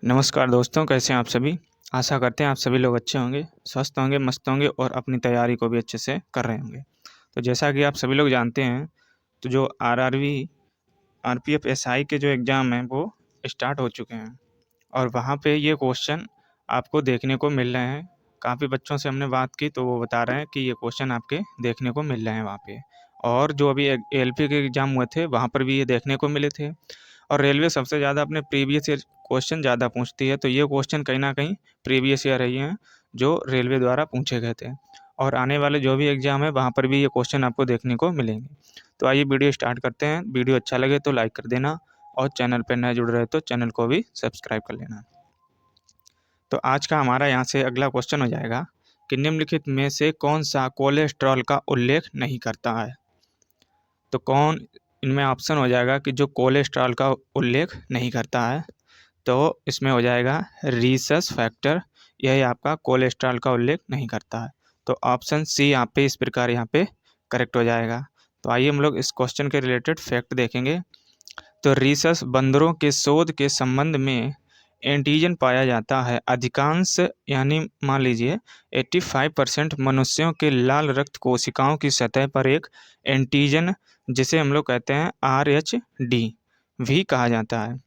नमस्कार दोस्तों, कैसे हैं आप सभी। आशा करते हैं आप सभी लोग अच्छे होंगे, स्वस्थ होंगे, मस्त होंगे और अपनी तैयारी को भी अच्छे से कर रहे होंगे। तो जैसा कि आप सभी लोग जानते हैं, तो जो आरआरबी, आरपीएफ, एसआई के जो एग्ज़ाम हैं वो स्टार्ट हो चुके हैं और वहाँ पे ये क्वेश्चन आपको देखने को मिल रहे हैं। काफ़ी बच्चों से हमने बात की तो वो बता रहे हैं कि ये क्वेश्चन आपके देखने को मिल रहे हैं वहाँ पे। और जो अभी एलपी के एग्ज़ाम हुए थे वहाँ पर भी ये देखने को मिले थे। और रेलवे सबसे ज़्यादा अपने प्रीवियस ईयर क्वेश्चन ज़्यादा पूछती है, तो ये क्वेश्चन कहीं न कहीं प्रीवियस ईयर ही हैं, जो रेलवे द्वारा पूछे गए थे। और आने वाले जो भी एग्ज़ाम है वहाँ पर भी ये क्वेश्चन आपको देखने को मिलेंगे। तो आइए वीडियो स्टार्ट करते हैं। वीडियो अच्छा लगे तो लाइक कर देना और चैनल पे नए जुड़ रहे तो चैनल को भी सब्सक्राइब कर लेना। तो आज का हमारा यहाँ से अगला क्वेश्चन हो जाएगा कि निम्नलिखित में से कौन-सा कोलेस्ट्रॉल का उल्लेख नहीं करता है? तो कौन इनमें ऑप्शन हो जाएगा कि जो कोलेस्ट्रॉल का उल्लेख नहीं करता है? तो इसमें हो जाएगा रीसस फैक्टर, यही आपका कोलेस्ट्रॉल का उल्लेख नहीं करता है। तो ऑप्शन सी यहाँ पे इस प्रकार यहाँ पे करेक्ट हो जाएगा। तो आइए हम लोग इस क्वेश्चन के रिलेटेड फैक्ट देखेंगे। तो रीसस बंदरों के शोध के संबंध में एंटीजन पाया जाता है। अधिकांश यानी मान लीजिए 85% मनुष्यों के लाल रक्त कोशिकाओं की सतह पर एक एंटीजन, जिसे हम लोग कहते हैं RH-D भी कहा जाता है,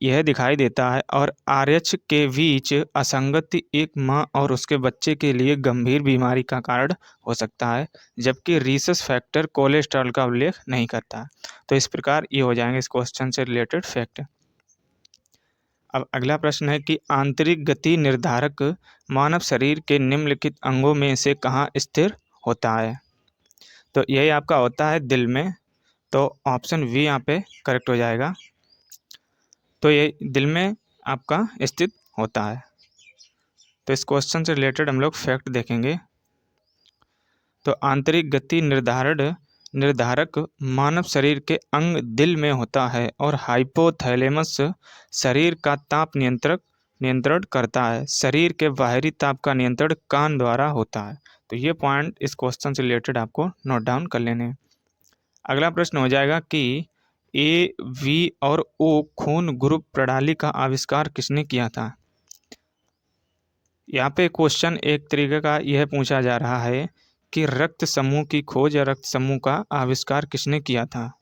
यह दिखाई देता है। और RH के बीच असंगति एक माँ और उसके बच्चे के लिए गंभीर बीमारी का कारण हो सकता है, जबकि रीसस फैक्टर कोलेस्ट्रॉल का उल्लेख नहीं करता। तो इस प्रकार ये हो जाएंगे इस क्वेश्चन से रिलेटेड फैक्ट। अब अगला प्रश्न है कि आंतरिक गति निर्धारक मानव शरीर के निम्नलिखित अंगों में से कहाँ स्थिर होता है? तो यही आपका होता है दिल में। तो ऑप्शन वी यहाँ पे करेक्ट हो जाएगा। तो ये दिल में आपका स्थित होता है। तो इस क्वेश्चन से रिलेटेड हम लोग फैक्ट देखेंगे। तो आंतरिक गति निर्धारक मानव शरीर के अंग दिल में होता है और हाइपोथैलेमस शरीर का ताप नियंत्रण करता है। शरीर के बाहरी ताप का नियंत्रण कान द्वारा होता है। तो ये पॉइंट इस क्वेश्चन से रिलेटेड आपको नोट डाउन कर लेने हैं। अगला प्रश्न हो जाएगा कि ए, वी और ओ खून ग्रुप प्रणाली का आविष्कार किसने किया था? यहाँ पे क्वेश्चन एक तरीके का यह पूछा जा रहा है कि रक्त समूह की खोज या रक्त समूह का आविष्कार किसने किया था?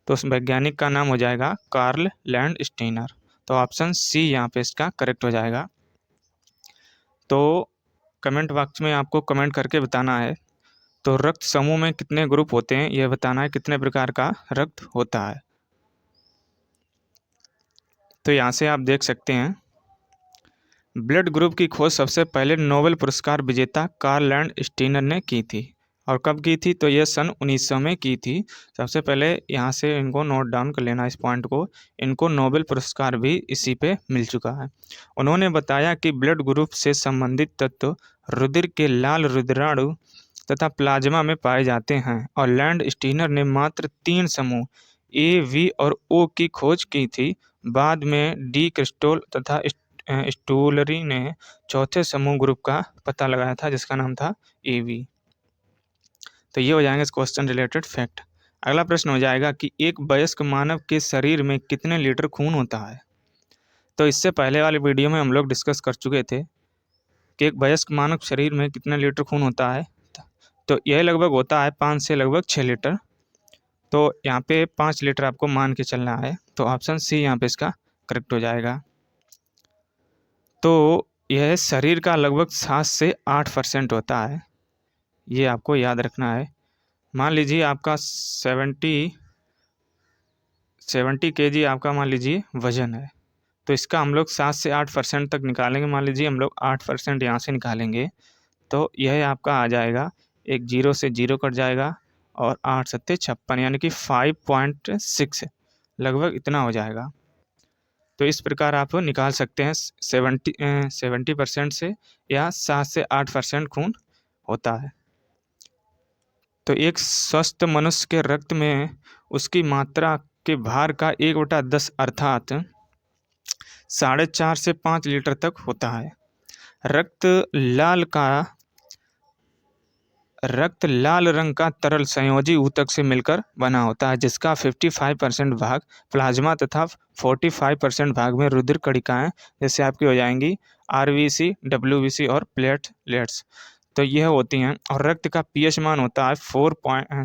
तो उस वैज्ञानिक का नाम हो जाएगा कार्ल लैंडस्टीनर। तो ऑप्शन सी यहाँ पे इसका करेक्ट हो जाएगा। तो कमेंट बॉक्स में आपको कमेंट करके बताना है। तो रक्त समूह में कितने ग्रुप होते हैं यह बताना है, कितने प्रकार का रक्त होता है। तो यहाँ से आप देख सकते हैं ब्लड ग्रुप की खोज सबसे पहले नोबेल पुरस्कार विजेता कार्ल लैंडस्टीनर ने की थी। और कब की थी? तो यह सन 1900 में की थी। सबसे पहले यहाँ से इनको नोट डाउन कर लेना इस पॉइंट को। इनको नोबेल पुरस्कार भी इसी पे मिल चुका है। उन्होंने बताया कि ब्लड ग्रुप से संबंधित तत्व रुधिर के लाल रुधिराणु तथा प्लाज्मा में पाए जाते हैं। और लैंडस्टीनर ने मात्र 3 समूह ए, वी और ओ की खोज की थी। बाद में डी क्रिस्टोल तथा स्टूलरी ने चौथे समूह ग्रुप का पता लगाया था, जिसका नाम था एवी। तो ये हो जाएंगे इस क्वेश्चन रिलेटेड फैक्ट। अगला प्रश्न हो जाएगा कि एक वयस्क मानव के शरीर में कितने लीटर खून होता है? तो इससे पहले वाले वीडियो में हम लोग डिस्कस कर चुके थे कि एक वयस्क मानव शरीर में कितने लीटर खून होता है। तो यह लगभग होता है 5 से लगभग 6 लीटर। तो यहाँ पे 5 लीटर आपको मान के चलना है। तो ऑप्शन सी यहाँ पे इसका करेक्ट हो जाएगा। तो यह शरीर का लगभग 7 से 8% होता है, ये आपको याद रखना है। मान लीजिए आपका 70 केजी आपका मान लीजिए वजन है, तो इसका हम लोग 7 से 8% तक निकालेंगे। मान लीजिए हम लोग 8% यहाँ से निकालेंगे तो यह आपका आ जाएगा, एक जीरो से जीरो कट जाएगा और 8 सत्ते 56 यानी कि 5.6 लगभग इतना हो जाएगा। तो इस प्रकार आप निकाल सकते हैं 70% से या 7 से 8% खून होता है। तो एक स्वस्थ मनुष्य के रक्त में उसकी मात्रा के भार का 1/10 अर्थात 4.5 से 5 लीटर तक होता है। रक्त लाल का रक्त लाल रंग का तरल संयोजी ऊतक से मिलकर बना होता है, जिसका 55% भाग प्लाज्मा तथा 45% भाग में रुधिर कणिकाएं जैसे आपकी हो जाएंगी आरबीसी, डब्ल्यूबीसी और प्लेटलेट्स, तो यह होती हैं। और रक्त का पीएच मान होता है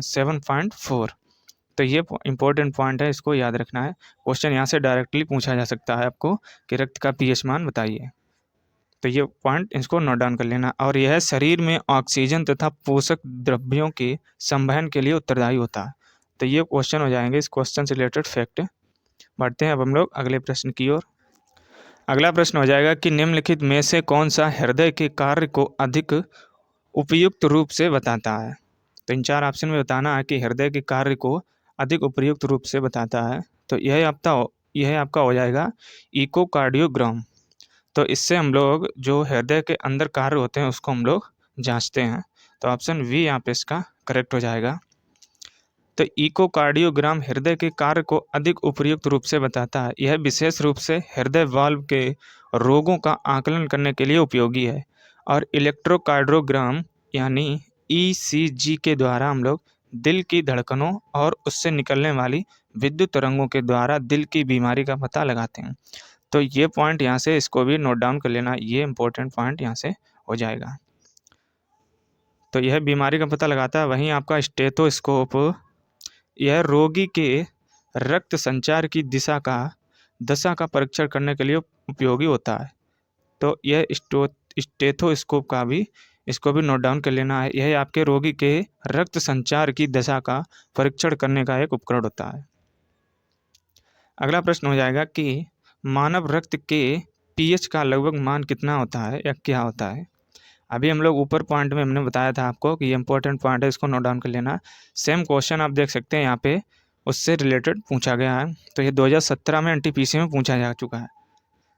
7.4। तो ये इंपॉर्टेंट पॉइंट है, इसको याद रखना है। क्वेश्चन यहाँ से डायरेक्टली पूछा जा सकता है आपको कि रक्त का पीएच मान बताइए, तो ये पॉइंट इसको नोट डाउन कर लेना। और यह शरीर में ऑक्सीजन तथा पोषक द्रव्यों के संवहन के लिए उत्तरदायी होता है। तो ये क्वेश्चन हो जाएंगे इस क्वेश्चन से रिलेटेड फैक्ट। बढ़ते हैं अब हम लोग अगले प्रश्न की ओर। अगला प्रश्न हो जाएगा कि निम्नलिखित में से कौन सा हृदय के कार्य को अधिक उपयुक्त रूप से बताता है। तो इन चार ऑप्शन में बताना है कि हृदय के कार्य को अधिक उपयुक्त रूप से बताता है। तो यह आपका हो जाएगा इकोकार्डियोग्राम। तो इससे हम लोग जो हृदय के अंदर कार्य होते हैं उसको हम लोग जांचते हैं। तो ऑप्शन वी यहाँ पे इसका करेक्ट हो जाएगा। तो इकोकार्डियोग्राम हृदय के कार्य को अधिक उपयुक्त रूप से बताता है। यह विशेष रूप से हृदय वाल्व के रोगों का आकलन करने के लिए उपयोगी है। और इलेक्ट्रोकार्डियोग्राम यानी ईसीजी के द्वारा हम लोग दिल की धड़कनों और उससे निकलने वाली विद्युत तरंगों के द्वारा दिल की बीमारी का पता लगाते हैं। तो ये पॉइंट यहाँ से इसको भी नोट डाउन कर लेना, ये इंपॉर्टेंट पॉइंट यहाँ से हो जाएगा। तो यह बीमारी का पता लगाता है। वहीं आपका स्टेथोस्कोप यह रोगी के रक्त संचार की दशा का परीक्षण करने के लिए उपयोगी होता है। तो यह स्टेथोस्कोप का भी इसको भी नोट डाउन कर लेना है। यह आपके रोगी के रक्त संचार की दशा का परीक्षण करने का एक उपकरण होता है। अगला प्रश्न हो जाएगा कि मानव रक्त के पीएच का लगभग मान कितना होता है या क्या होता है। अभी हम लोग ऊपर पॉइंट में हमने बताया था आपको कि ये इंपॉर्टेंट पॉइंट है, इसको नोट डाउन कर लेना। सेम क्वेश्चन आप देख सकते हैं यहाँ पे उससे रिलेटेड पूछा गया है। तो ये 2017 में एनटीपीसी में पूछा जा चुका है।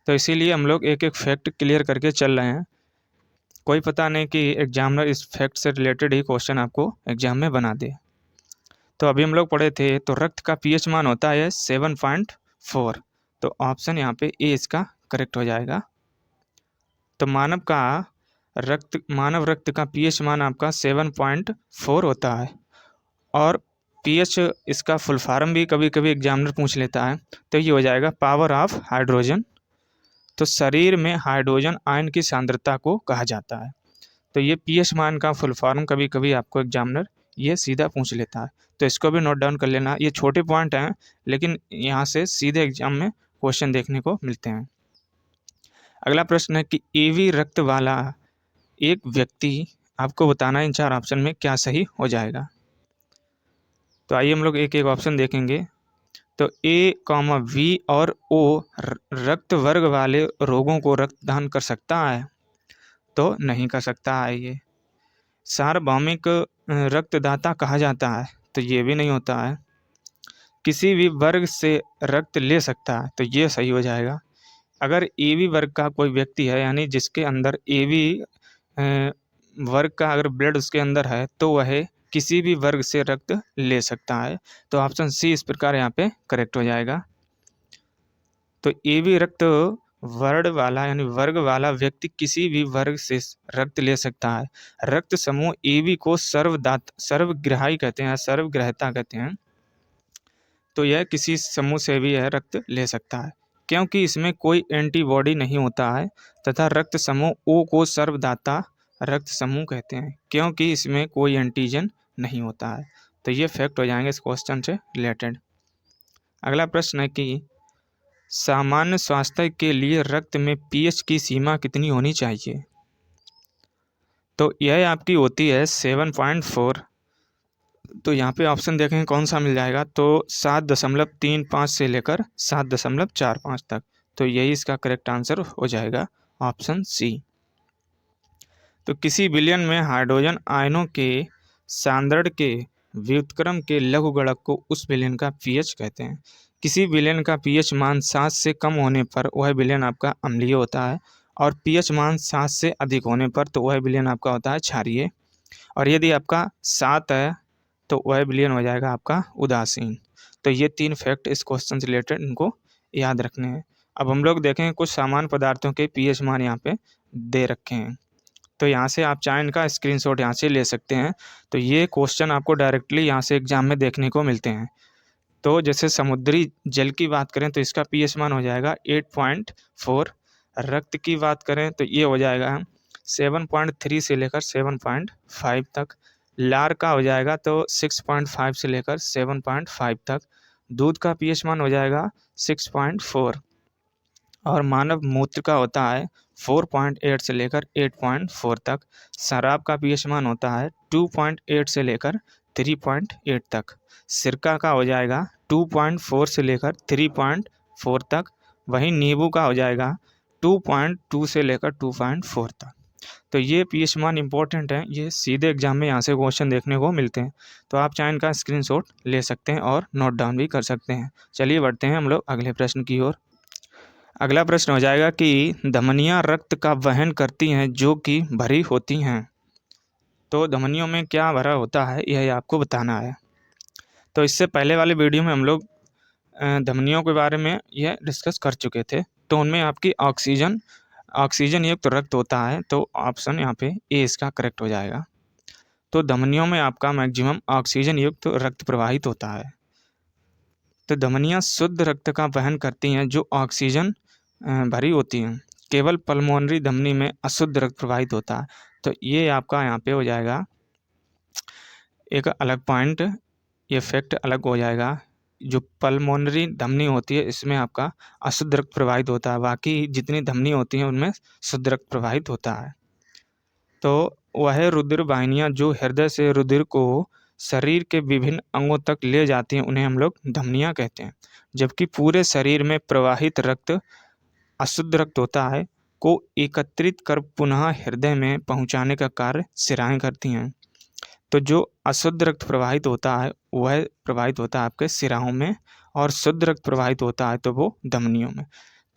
तो इसीलिए हम लोग एक एक फैक्ट क्लियर करके चल रहे हैं। कोई पता नहीं कि एग्जामिनर इस फैक्ट से रिलेटेड ही क्वेश्चन आपको एग्जाम में बना दे। तो अभी हम लोग पढ़े थे, तो रक्त का पीएच मान होता है 7.4। तो ऑप्शन यहाँ पे ए इसका करेक्ट हो जाएगा। तो मानव रक्त का पीएच मान आपका 7.4 होता है। और पीएच इसका फुल फॉर्म भी कभी कभी एग्जामिनर पूछ लेता है। तो ये हो जाएगा पावर ऑफ हाइड्रोजन। तो शरीर में हाइड्रोजन आयन की सांद्रता को कहा जाता है। तो ये पीएच मान का फुल फॉर्म कभी कभी आपको एग्जामिनर ये सीधा पूछ लेता है। तो इसको भी नोट डाउन कर लेना। ये छोटे पॉइंट हैं लेकिन यहाँ से सीधे एग्जाम में क्वेश्चन देखने को मिलते हैं। अगला प्रश्न है कि एवी रक्त वाला एक व्यक्ति, आपको बताना है इन चार ऑप्शन में क्या सही हो जाएगा। तो आइए हम लोग एक एक ऑप्शन देखेंगे। तो ए, वी और ओ रक्त वर्ग वाले रोगों को रक्तदान कर सकता है। तो नहीं कर सकता है। ये सार्वभौमिक रक्तदाता कहा जाता है। तो ये भी नहीं होता है। किसी भी वर्ग से रक्त ले सकता है। तो ये सही हो जाएगा। अगर एवी वर्ग का कोई व्यक्ति है यानी जिसके अंदर एवी वर्ग का अगर ब्लड उसके अंदर है तो वह किसी भी वर्ग से रक्त ले सकता है। तो ऑप्शन सी इस प्रकार यहाँ पे करेक्ट हो जाएगा। तो एवी रक्त वर्ग वाला व्यक्ति किसी भी वर्ग से रक्त ले सकता है। रक्त समूह एवी को सर्वग्राही कहते हैं, सर्वग्राह्यता कहते हैं। तो यह किसी समूह से भी यह रक्त ले सकता है क्योंकि इसमें कोई एंटीबॉडी नहीं होता है। तथा रक्त समूह ओ को सर्वदाता रक्त समूह कहते हैं क्योंकि इसमें कोई एंटीजन नहीं होता है। तो ये फैक्ट हो जाएंगे इस क्वेश्चन से रिलेटेड। अगला प्रश्न है कि सामान्य स्वास्थ्य के लिए रक्त में पीएच की सीमा कितनी होनी चाहिए। तो यह आपकी होती है 7.4। तो यहाँ पे ऑप्शन देखें कौन सा मिल जाएगा। तो 7.35 से लेकर 7.45 तक। तो यही इसका करेक्ट आंसर हो जाएगा ऑप्शन सी। तो किसी विलयन में हाइड्रोजन आयनों के सांद्रण के व्युत्क्रम के लघुगणक को उस विलयन का पीएच कहते हैं। किसी विलयन का पीएच मान 7 से कम होने पर वह विलयन आपका अम्लीय होता है और पीएच मान 7 से अधिक होने पर तो वह विलयन आपका होता है क्षारीय। और यदि आपका 7 है तो वह विलयन हो जाएगा आपका उदासीन। तो ये 3 फैक्ट इस क्वेश्चन से रिलेटेड इनको याद रखने हैं। अब हम लोग देखें कुछ सामान्य पदार्थों के पीएच मान यहाँ पे दे रखे हैं। तो यहाँ से आप चाहें इनका स्क्रीनशॉट यहाँ से ले सकते हैं। तो ये क्वेश्चन आपको डायरेक्टली यहाँ से एग्जाम में देखने को मिलते हैं। तो जैसे समुद्री जल की बात करें तो इसका पीएच मान हो जाएगा 8.4। रक्त की बात करें तो ये हो जाएगा 7.3 से लेकर 7.5 तक। लार का हो जाएगा तो 6.5 से लेकर 7.5 तक। दूध का पीएच मान हो जाएगा 6.4 और मानव मूत्र का होता है 4.8 से लेकर 8.4 तक। शराब का पीएच मान होता है 2.8 से लेकर 3.8 तक। सिरका का हो जाएगा 2.4 से लेकर 3.4 तक। वहीं नींबू का हो जाएगा 2.2 से लेकर 2.4 तक। तो ये पीएच मान इंपॉर्टेंट है, ये सीधे एग्जाम में यहाँ से क्वेश्चन देखने को मिलते हैं। तो आप चाहें इनका स्क्रीनशॉट ले सकते हैं और नोट डाउन भी कर सकते हैं। चलिए बढ़ते हैं हम लोग अगले प्रश्न की ओर। अगला प्रश्न हो जाएगा कि धमनियाँ रक्त का वहन करती हैं जो कि भरी होती हैं। तो धमनियों में क्या भरा होता है यह आपको बताना है। तो इससे पहले वाले वीडियो में हम लोग धमनियों के बारे में यह डिस्कस कर चुके थे। तो उनमें आपकी ऑक्सीजन युक्त रक्त होता है। तो ऑप्शन यहाँ पे ए इसका करेक्ट हो जाएगा। तो धमनियों में आपका मैक्सिमम ऑक्सीजन युक्त रक्त प्रवाहित होता है। तो धमनियाँ शुद्ध रक्त का वहन करती हैं जो ऑक्सीजन भरी होती हैं। केवल पल्मोनरी धमनी में अशुद्ध रक्त प्रवाहित होता है। तो ये आपका यहाँ पे हो जाएगा एक अलग पॉइंट, ये फैक्ट अलग हो जाएगा। जो पल्मोनरी धमनी होती है इसमें आपका अशुद्ध रक्त प्रवाहित होता है, बाकी जितनी धमनी होती हैं उनमें शुद्ध रक्त प्रवाहित होता है। तो वह रुधिर वाहिनियाँ जो हृदय से रुधिर को शरीर के विभिन्न अंगों तक ले जाती हैं उन्हें हम लोग धमनियाँ कहते हैं। जबकि पूरे शरीर में प्रवाहित रक्त अशुद्ध रक्त होता है को एकत्रित कर पुनः हृदय में पहुंचाने का कार्य शिराएं करती हैं। तो जो अशुद्ध रक्त प्रवाहित होता है वह प्रवाहित होता है आपके शिराओं में और शुद्ध रक्त प्रवाहित होता है तो वो धमनियों में।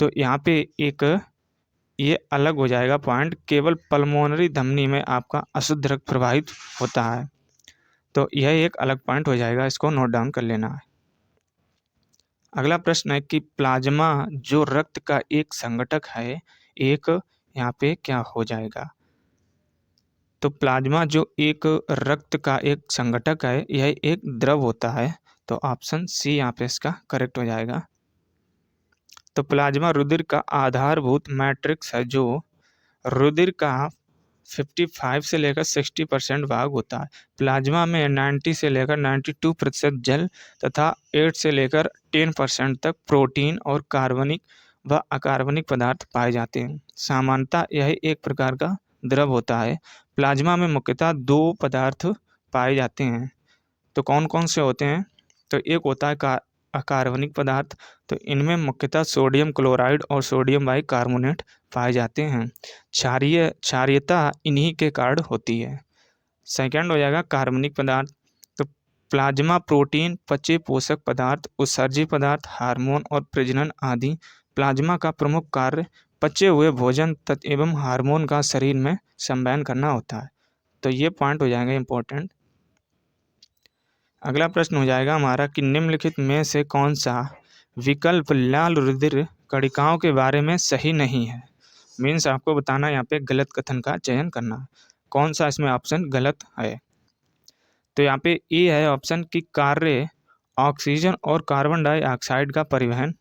तो यहाँ पे एक ये अलग हो जाएगा पॉइंट, केवल पल्मोनरी धमनी में आपका अशुद्ध रक्त प्रवाहित होता है। तो यह एक अलग पॉइंट हो जाएगा, इसको नोट डाउन कर लेना है। अगला प्रश्न है कि प्लाज्मा जो रक्त का एक संघटक है, एक यहाँ पे क्या हो जाएगा। तो प्लाज्मा जो एक रक्त का एक संघटक है यह एक द्रव होता है। तो ऑप्शन सी यहाँ पे इसका करेक्ट हो जाएगा। तो प्लाज्मा रुधिर का आधारभूत मैट्रिक्स है जो रुधिर का 55 से लेकर 60% भाग होता है। प्लाज्मा में 90 से लेकर 92% जल तथा 8 से लेकर 10% तक प्रोटीन और कार्बनिक व अकार्बनिक पदार्थ पाए जाते हैं। सामान्यतः यह एक प्रकार का द्रव होता है। प्लाज्मा में मुख्यतः दो पदार्थ पाए जाते हैं। तो कौन कौन से होते हैं। तो एक होता है अकार्बनिक पदार्थ। तो इनमें मुख्यतः सोडियम क्लोराइड और सोडियम बाइकार्बोनेट पाए जाते हैं। क्षारीयता इन्हीं के कारण होती है। सेकंड हो जाएगा कार्बनिक पदार्थ। तो प्लाज्मा प्रोटीन, पचे पोषक पदार्थ, उत्सर्जी पदार्थ, हार्मोन और प्रजनन आदि प्लाज्मा का प्रमुख कार्य पचे हुए भोजन तत्व एवं हार्मोन का शरीर में संवहन करना होता है। तो ये पॉइंट हो जाएंगे इंपॉर्टेंट। अगला प्रश्न हो जाएगा हमारा कि निम्नलिखित में से कौन सा विकल्प लाल रुधिर कणिकाओं के बारे में सही नहीं है। मीन्स आपको बताना यहाँ पे गलत कथन का चयन करना, कौन सा इसमें ऑप्शन गलत है। तो यहाँ पे ए है ऑप्शन की कार्य ऑक्सीजन और कार्बन डाइऑक्साइड का परिवहन।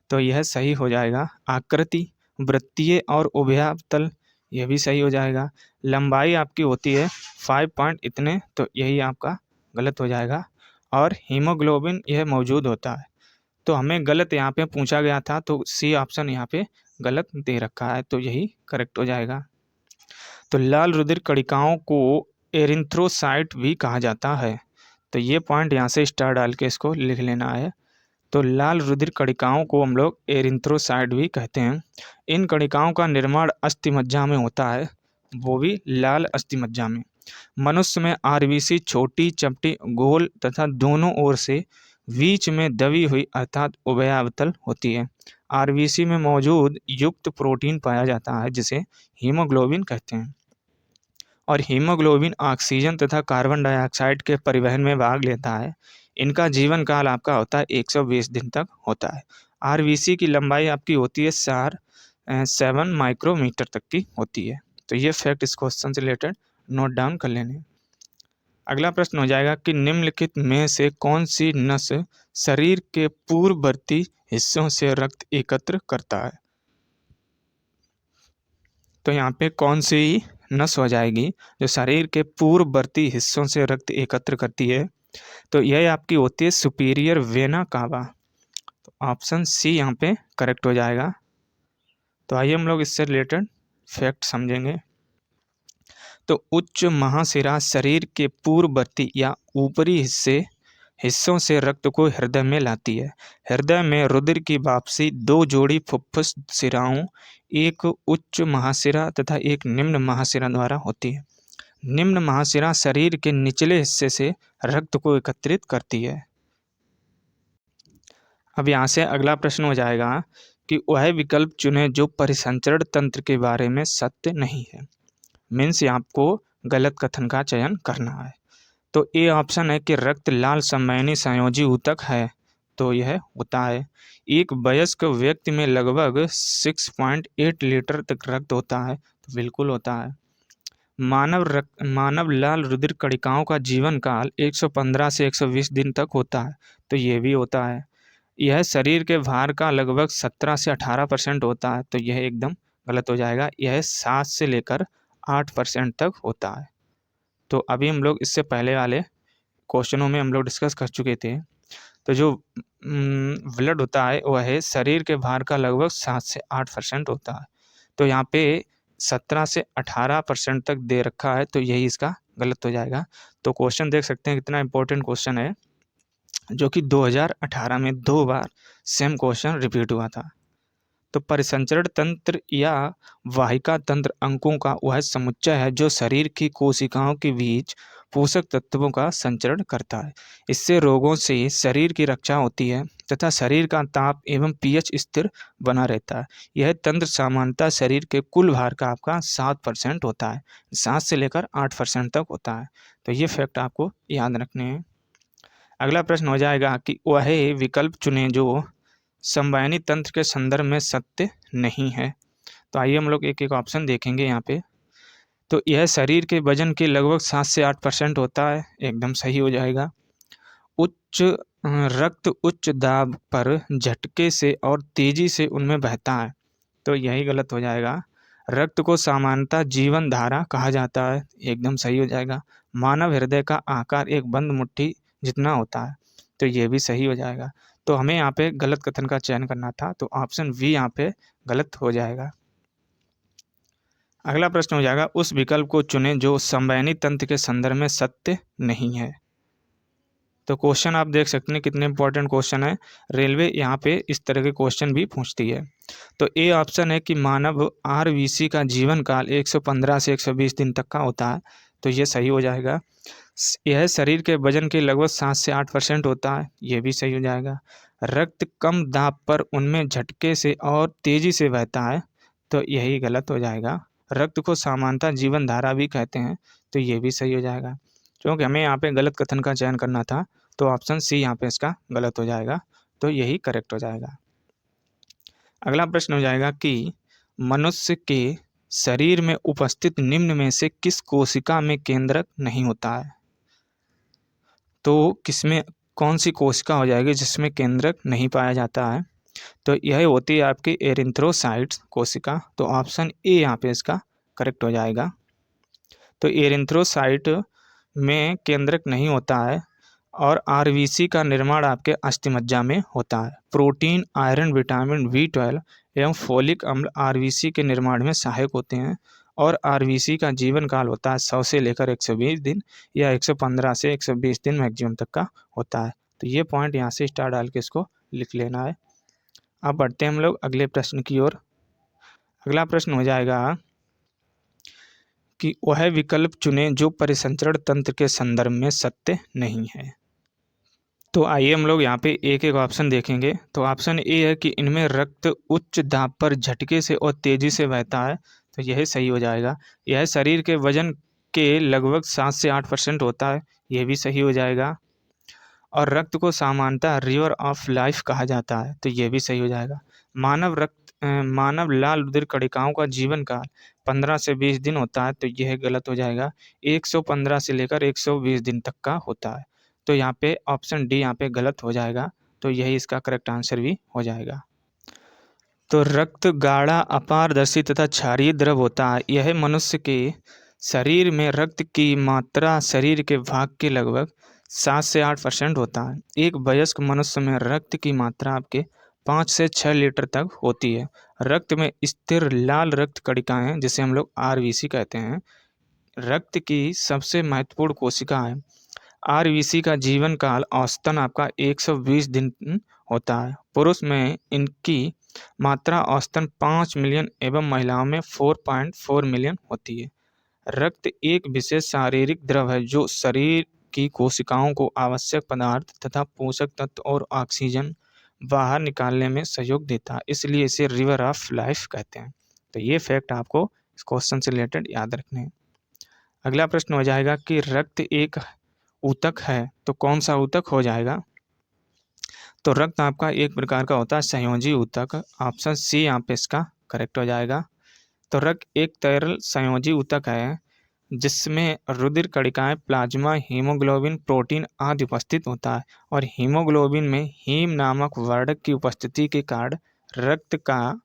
तो यह सही हो जाएगा। आकृति, वृत्तीय और उभयतल, यह भी सही हो जाएगा। लंबाई आपकी होती है 5 पॉइंट इतने, तो यही आपका गलत हो जाएगा। और हीमोग्लोबिन यह मौजूद होता है। तो हमें गलत यहाँ पे पूछा गया था, तो सी ऑप्शन यहाँ पे गलत दे रखा है, तो यही करेक्ट हो जाएगा। तो लाल रुधिर कणिकाओं को एरिथ्रोसाइट भी कहा जाता है। तो ये पॉइंट यहाँ से स्टार डाल के इसको लिख लेना है। तो लाल रुधिर कणिकाओं को हम लोग एरिथ्रोसाइट भी कहते हैं। इन कणिकाओं का निर्माण अस्थिमज्जा में होता है, वो भी लाल अस्थिमज्जा में। मनुष्य में आरबीसी छोटी, चपटी, गोल तथा दोनों ओर से बीच में दबी हुई अर्थात उभयावतल होती है। आरबीसी में मौजूद युक्त प्रोटीन पाया जाता है जिसे हीमोग्लोबिन कहते हैं। और हीमोग्लोबिन ऑक्सीजन तथा कार्बन डाइऑक्साइड के परिवहन में भाग लेता है। इनका जीवन काल आपका होता है 120 दिन तक होता है। आरबीसी की लंबाई आपकी होती है 7 माइक्रोमीटर तक की होती है। तो ये फैक्ट इस क्वेश्चन से रिलेटेड नोट डाउन कर लेने। अगला प्रश्न हो जाएगा कि निम्नलिखित में से कौन सी नस शरीर के पूर्ववर्ती हिस्सों से रक्त एकत्र करता है। तो यहाँ पे कौन सी नस हो जाएगी जो शरीर के पूर्ववर्ती हिस्सों से रक्त एकत्र करती है। तो यह आपकी होती है सुपीरियर वेना कावा। तो ऑप्शन सी यहाँ पे करेक्ट हो जाएगा। तो आइए हम लोग इससे रिलेटेड फैक्ट समझेंगे। तो उच्च महाशिरा शरीर के पूर्ववर्ती या ऊपरी हिस्सों से रक्त को हृदय में लाती है। हृदय में रुधिर की वापसी दो जोड़ी फुफ्फुस शिराओं, एक उच्च महाशिरा तथा एक निम्न महाशिरा द्वारा होती है। निम्न महाशिरा शरीर के निचले हिस्से से रक्त को एकत्रित करती है। अब यहाँ से अगला प्रश्न हो जाएगा कि वह विकल्प चुने जो परिसंचरण तंत्र के बारे में सत्य नहीं है। मीन्स आपको गलत कथन का चयन करना है। तो ए ऑप्शन है कि रक्त लाल संवहनी संयोजी ऊतक है। तो यह होता है। एक वयस्क व्यक्ति में लगभग 6.8 लीटर तक रक्त होता है। तो बिल्कुल होता है। मानव लाल रुधिर कणिकाओं का जीवन काल 115 से 120 दिन तक होता है। तो ये भी होता है। यह शरीर के भार का लगभग 17 से 18% होता है। तो यह एकदम गलत हो जाएगा। यह 7 से लेकर 8% तक होता है। तो अभी हम लोग इससे पहले वाले क्वेश्चनों में हम लोग डिस्कस कर चुके थे। तो जो ब्लड होता है वह है शरीर के भार का लगभग 7 से 8% होता है। तो यहाँ पे 17 से 18% तक दे रखा है। तो यही इसका गलत हो जाएगा। तो क्वेश्चन देख सकते हैं कितना इंपॉर्टेंट क्वेश्चन है, जो कि 2018 में 2 बार सेम क्वेश्चन रिपीट हुआ था। तो परिसंचरण तंत्र या वाहिका तंत्र अंगों का वह समुच्चय है जो शरीर की कोशिकाओं के बीच पोषक तत्वों का संचरण करता है। इससे रोगों से शरीर की रक्षा होती है तथा शरीर का ताप एवं पीएच स्थिर बना रहता है। यह तंत्र सामान्यतः शरीर के कुल भार का आपका 7% होता है। 7 से लेकर 8% तक होता है। तो ये फैक्ट आपको याद रखने हैं। अगला प्रश्न हो जाएगा कि वह विकल्प चुने जो संवहनी तंत्र के संदर्भ में सत्य नहीं है। तो आइए हम लोग एक एक ऑप्शन देखेंगे यहाँ पे। तो यह शरीर के वजन के लगभग 7 से 8% होता है। एकदम सही हो जाएगा। रक्त उच्च दाब पर झटके से और तेजी से उनमें बहता है। तो यही गलत हो जाएगा। रक्त को सामान्यतः जीवन धारा कहा जाता है। एकदम सही हो जाएगा। मानव हृदय का आकार एक बंद मुट्ठी जितना होता है। तो ये भी सही हो जाएगा। तो हमें यहाँ पे गलत कथन का चयन करना था। तो ऑप्शन बी यहाँ पे गलत हो जाएगा। अगला प्रश्न हो जाएगा उस विकल्प को चुनें जो संवहनी तंत्र के संदर्भ में सत्य नहीं है। तो क्वेश्चन आप देख सकते हैं कितने इंपॉर्टेंट क्वेश्चन है। रेलवे यहाँ पे इस तरह के क्वेश्चन भी पूछती है। तो ए ऑप्शन है कि मानव आरबीसी का जीवन काल 115 से 120 दिन तक का होता है। तो ये सही हो जाएगा। यह शरीर के वजन के लगभग 7 से 8% होता है। ये भी सही हो जाएगा। रक्त कम दाब पर उनमें झटके से और तेजी से बहता है। तो यही गलत हो जाएगा। रक्त को सामान्यतः जीवन धारा भी कहते हैं। तो ये भी सही हो जाएगा। क्योंकि हमें यहाँ पे गलत कथन का चयन करना था। तो ऑप्शन सी यहाँ पे इसका गलत हो जाएगा। तो यही करेक्ट हो जाएगा। अगला प्रश्न हो जाएगा कि मनुष्य के शरीर में उपस्थित निम्न में से किस कोशिका में केंद्रक नहीं होता है। तो किसमें कौन सी कोशिका हो जाएगी जिसमें केंद्रक नहीं पाया जाता है। तो यह होती है आपकी एरिथ्रोसाइट्स कोशिका। तो ऑप्शन ए यहाँ पे इसका करेक्ट हो जाएगा। तो एरिथ्रोसाइट में केंद्रक नहीं होता है और आरबीसी का निर्माण आपके अस्थिमज्जा में होता है। प्रोटीन, आयरन, विटामिन B12 एवं फोलिक अम्ल आरबीसी के निर्माण में सहायक होते हैं और आरबीसी का जीवन काल होता है 100 से लेकर 120 दिन या 115 से 120 दिन मैक्सिमम तक का होता है। तो ये पॉइंट यहाँ से स्टार डाल के इसको लिख लेना है। अब बढ़ते हैं हम लोग अगले प्रश्न की ओर। अगला प्रश्न हो जाएगा कि वह विकल्प चुनें जो परिसंचरण तंत्र के संदर्भ में सत्य नहीं है। तो आइए हम लोग यहाँ पे एक एक ऑप्शन देखेंगे। तो ऑप्शन ए है कि इनमें रक्त उच्च दाब पर झटके से और तेजी से बहता है। तो यह सही हो जाएगा। यह शरीर के वजन के लगभग 7 से 8% होता है। यह भी सही हो जाएगा। और रक्त को सामान्यतः रिवर ऑफ लाइफ कहा जाता है। तो यह भी सही हो जाएगा। मानव रक्त मानव लाल रुधिर कणिकाओं का जीवन काल 15 से 20 दिन होता है, तो यह गलत हो जाएगा। 115 से लेकर 120 दिन तक का होता है, तो यहाँ पे ऑप्शन डी यहाँ पे गलत हो जाएगा, तो यही इसका करेक्ट आंसर भी हो जाएगा। तो रक्त गाढ़ा, अपारदर्शी तथा क्षारीय द्रव होता है। यह मनुष्य के शरीर में रक्त की मात्रा शरीर के भाग के लगभग 7 से 8% होता है। एक वयस्क मनुष्य में रक्त की मात्रा आपके 5 से 6 लीटर तक होती है। रक्त में स्थिर लाल रक्त कणिकाएं, जिसे हम लोग आरबीसी कहते हैं, रक्त की सबसे महत्वपूर्ण कोशिका है। आरबीसी का जीवन काल औसतन आपका 120 दिन होता है। पुरुष में इनकी मात्रा औसतन 5 मिलियन एवं महिलाओं में 4.4 मिलियन होती है। रक्त एक विशेष शारीरिक द्रव है जो शरीर की कोशिकाओं को आवश्यक पदार्थ तथा पोषक तत्व और ऑक्सीजन बाहर निकालने में सहयोग देता है, इसलिए इसे रिवर ऑफ लाइफ कहते हैं। तो ये फैक्ट आपको इस क्वेश्चन से रिलेटेड याद रखने हैं। अगला प्रश्न हो जाएगा कि रक्त एक ऊतक है, तो कौन सा ऊतक हो जाएगा? तो रक्त आपका एक प्रकार का होता है संयोजी ऊतक। ऑप्शन सी यहाँ पे इसका करेक्ट हो जाएगा। तो रक्त एक तरल संयोजी ऊतक है जिसमें रुधिर कणिकाएं, प्लाज्मा, हीमोग्लोबिन, प्रोटीन आदि उपस्थित होता है, और हीमोग्लोबिन में हीम नामक वर्णक की उपस्थिति के कारण रक्त का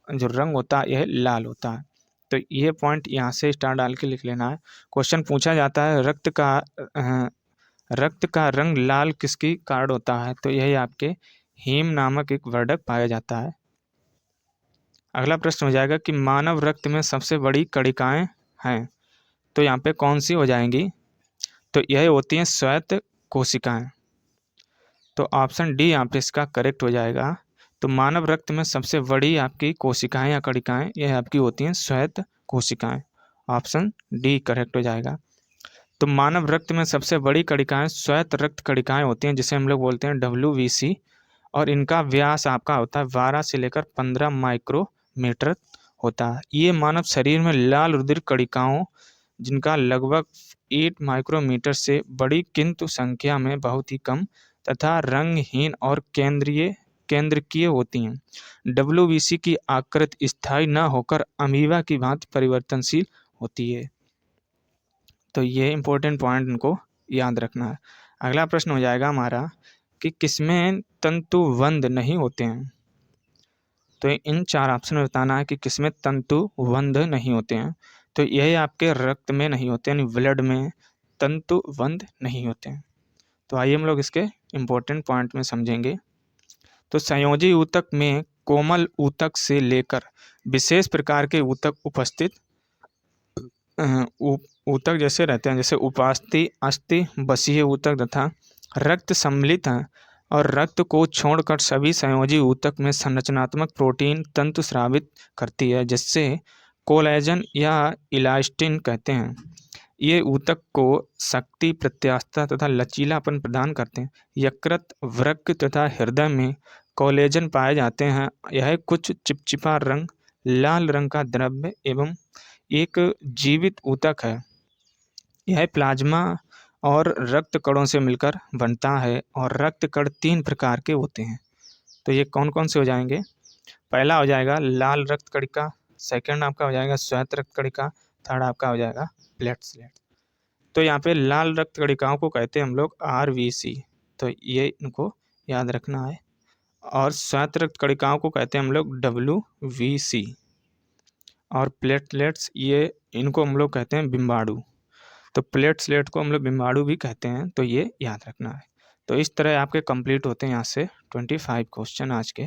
जो रंग होता है यह लाल होता है। तो ये पॉइंट यहाँ से स्टार डाल के लिख लेना है। क्वेश्चन पूछा जाता है रक्त का रंग लाल किसकी कारण होता है, तो यही आपके हीम नामक एक वर्णक पाया जाता है। अगला प्रश्न हो जाएगा कि मानव रक्त में सबसे बड़ी कणिकाएं हैं, तो यहाँ पे कौन सी हो जाएंगी? तो यह होती हैं श्वेत कोशिकाएं। तो ऑप्शन डी यहाँ पे इसका करेक्ट हो जाएगा। तो मानव रक्त में सबसे बड़ी आपकी कोशिकाएं या कणिकाएं यह आपकी होती हैं श्वेत कोशिकाएं। ऑप्शन डी करेक्ट हो जाएगा। तो मानव रक्त में सबसे बड़ी कणिकाएं श्वेत रक्त कणिकाएं होती हैं, जिसे हम लोग बोलते हैं WBC, और इनका व्यास आपका होता है 12 से लेकर 15 माइक्रोमीटर होता है। ये मानव शरीर में लाल रुधिर कणिकाओं जिनका लगभग 8 माइक्रोमीटर से बड़ी किंतु संख्या में बहुत ही कम तथा रंगहीन और केंद्रकीय होती हैं। WBC की आकृति स्थायी न होकर अमीबा की भांति परिवर्तनशील होती है। तो ये इंपॉर्टेंट पॉइंट इनको याद रखना है। अगला प्रश्न हो जाएगा हमारा कि किसमें तंतुबंध नहीं होते हैं। तो इन 4 ऑप्शन में बताना है कि किसमें तंतुबंध नहीं होते हैं। तो यही आपके रक्त में नहीं होते, यानी ब्लड में तंतुबंध नहीं होते हैं। तो आइए हम लोग इसके इम्पोर्टेंट पॉइंट में समझेंगे। तो संयोजी ऊतक में कोमल ऊतक से लेकर विशेष प्रकार के ऊतक उपस्थित ऊतक जैसे रहते हैं, जैसे उपास्थि, अस्थि, बसीय ऊतक तथा रक्त सम्मिलित हैं, और रक्त को छोड़कर सभी संयोजी ऊतक में संरचनात्मक प्रोटीन तंतु स्रावित करती है, जिससे कोलेजन या इलास्टिन कहते हैं। ये ऊतक को शक्ति, प्रत्यास्थता तथा लचीलापन प्रदान करते हैं। यकृत, वृक्क तथा हृदय में कोलेजन पाए जाते हैं। यह कुछ चिपचिपा रंग, लाल रंग का द्रव्य एवं एक जीवित ऊतक है। यह प्लाज्मा और रक्त कणों से मिलकर बनता है, और रक्त कण 3 प्रकार के होते हैं। तो ये कौन कौन से हो जाएंगे? पहला हो जाएगा लाल रक्त कणिका, सेकंड आपका हो जाएगा श्वेत रक्त कणिका, थर्ड आपका हो जाएगा प्लेटलेट। तो यहाँ पे लाल रक्त कणिकाओं को कहते हैं हम लोग RBC, तो ये इनको याद रखना है। और श्वेत रक्त कणिकाओं को कहते हैं हम लोग WBC, और प्लेटलेट्स ये इनको हम लोग कहते हैं बिम्बाणु। तो प्लेटलेट को हम लोग बिम्बाणु भी कहते हैं, तो ये याद रखना है। तो इस तरह आपके कंप्लीट होते हैं यहाँ से 25 क्वेश्चन आज के।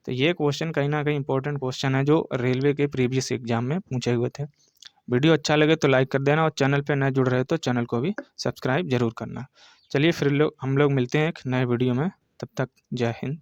तो ये क्वेश्चन कहीं ना कहीं इंपॉर्टेंट क्वेश्चन है जो रेलवे के प्रीवियस एग्जाम में पूछे हुए थे। वीडियो अच्छा लगे तो लाइक कर देना, और चैनल पे नए जुड़ रहे तो चैनल को भी सब्सक्राइब जरूर करना। चलिए फिर हम लोग मिलते हैं एक नए वीडियो में। तब तक जय हिंद।